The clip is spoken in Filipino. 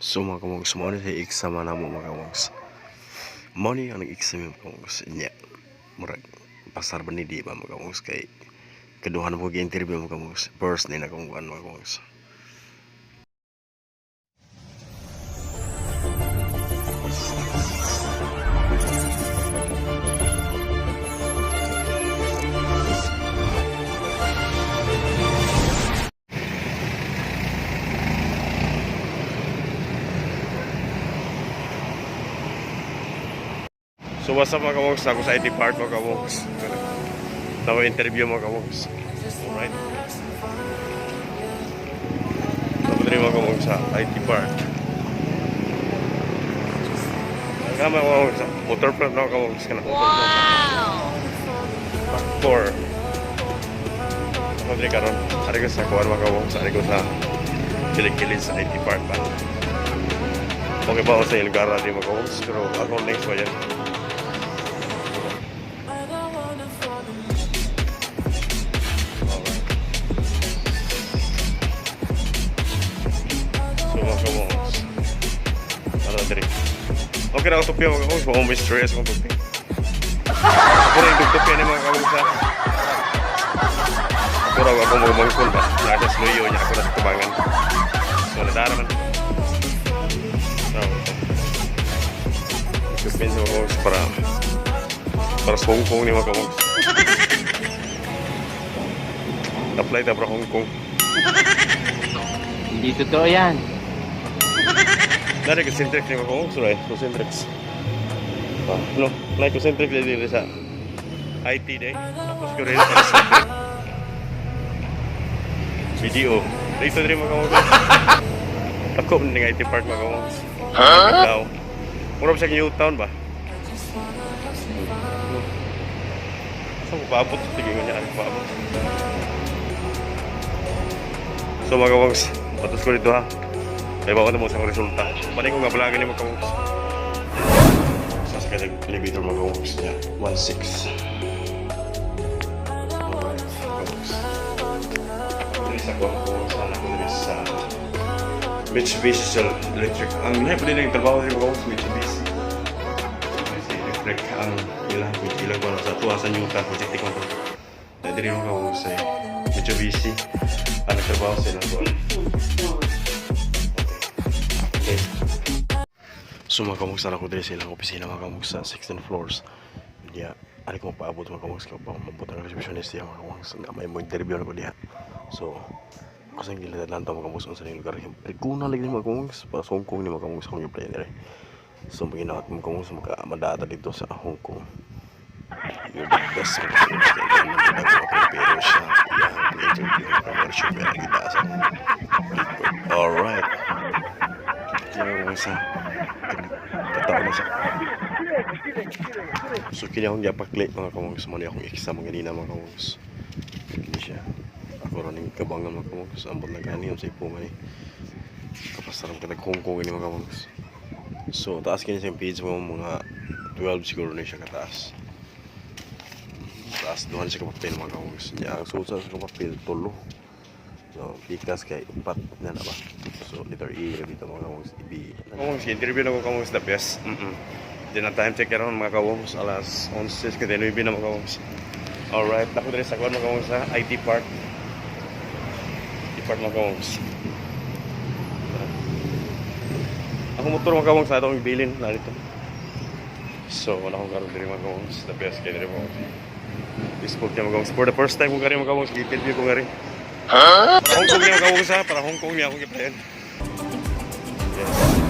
So mga kamongs, mo sa exam na mo mga kamongs. Mo ni ang exam mga kamongs niya. Murag pasar ba ni di ba mga kamongs kay keduha na mo gi-interview mga kamongs. First ni na kong kuan mga kamongs. So what's up mga kamongs? Ako sa IT Park mga kamongs. Tawa interview mga kamongs. Alright. Tapos rin mga kamongs sa IT Park. Kama mga kamongs sa motor plant na mga kamongs. Wow! Park 4. Tapos rin karon. Hari ko sa kuwan mga kamongs. Hari ko sa kilig-kilig sa IT Park ba. Okay ba ako sa lugar na rin mga kamongs. Pero ako next ba yan. Okay na ako tupi mga kamongs, baka may stress akong tupi. Ako rin yung tupi na mga kamongs ha. Ako raw ako magmangkon ba, nakas luyo niya ako na sa tubangan. So nadara man. Tupin sa mga kamongs para sa Hong Kong ni mga kamongs. Apply ta para Hong Kong. Hindi totoo yan. Dari concentric ni mga suray, concentrics. No, like concentric din sa IT day. Tapos ko rin para sa video. Dito din mga ako ng IT park mga kamongs. Ha? Mura sa New Town ba? Saan ko paabot? Tigil niya ako paabot. So mga kamongs, patos ko dito ha. Kaya baka na mo sa resulta. Panay ko nga palaga ni mga kamongs. Sasakay ng elevator mga kamongs niya. 1.6. Alright, kamongs. Dito sa kamongs. Sana ko dito sa Mitsubishi Electric. Ang nahay po din yung trabaho ng kamongs. Mitsubishi Electric. Ang ilang ko sa tuwa sa Newton. Project ko ito. Dito rin mga kamongs ay Mitsubishi. Ang nagtrabaho sila doon. So mga kamongs na ako din sa ilang opisina mga kamongs sa 16 floors. Diya, ari ko paabot mga kamongs ko pa mabuta ng receptionist diya mga kamongs. May mo interview na ko diya. So, ako sa gilid lang ito mga kamongs sa lugar. Kuna lagi mga kamongs para sa Hong Kong ni mga kamongs akong yung player. So, maginawat mga kamongs madata dito sa Hong Kong. You're the best mga kamongs. Pero siya, yung interview ng commercial pero nagitaas ako. Alright. Yung sa tatawa na siya. So kini akong giapaklik mga kamongs mo ni akong exam ganina mga kamongs. Kini siya. Ako ron ning kabangan mga kamongs ambot na gani sa ipo man ni. Kapasaram ka nag Hong Kong ni mga kamongs. So taas kini sa page mo mga 12 siguro na siya kataas. Taas doon siya kapapel mga kamongs. Ang susa sa kapapel tulo. So, pikas kay upat na ba? So, letter E dito mga kamongs, B. Kamongs, interview na ko kamongs the best. Di na time check karon mga kamongs, alas 11 kasi 9 na mga kamongs. Alright, ako din sa kuwan mga kamongs sa IT Park. IT Park mga kamongs. Ako motor mga kamongs na itong ibilin na dito. So, wala akong karon din mga kamongs, the best kay din mga kamongs. This book mga kamongs. For the first time ko karin mga kamongs, interview ko karin. Para Hong Kong niya ako sa, para Hong Kong niya ako kipayan. Yes.